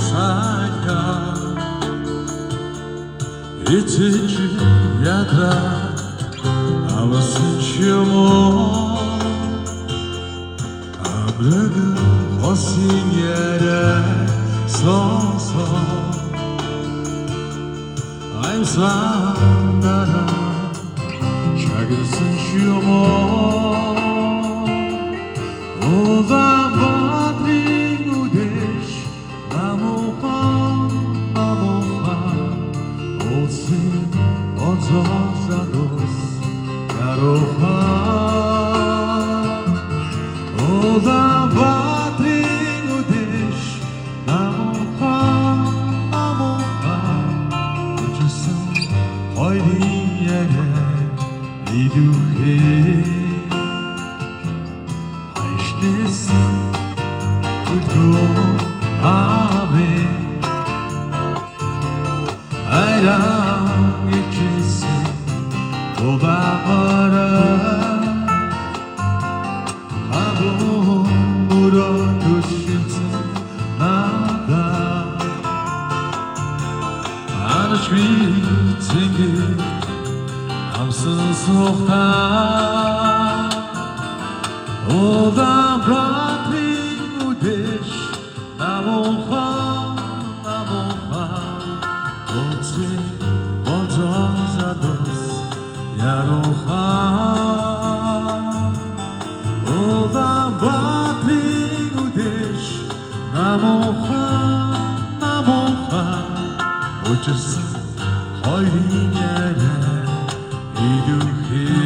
Санька, itici ядра, алысынчымо, абрыгы осень ере сон-сон. Аймсандара, чагырсынчымо, Одан батрин удеш, намухан, Olsin ozozados, yarohan. Odan batrin udesh, namухан, Uçusun oydin yere, iduhe. Ayştesin, tutun abi. Ayran ikisi o bağıra Kabul murat düşünsün nada Anış bitingi hamsın soğukta O da bratrin udeş namухан Olsin ozozados, yarohan. Odan batrin udesh, namухан Uçursun oydin yere, iduhe.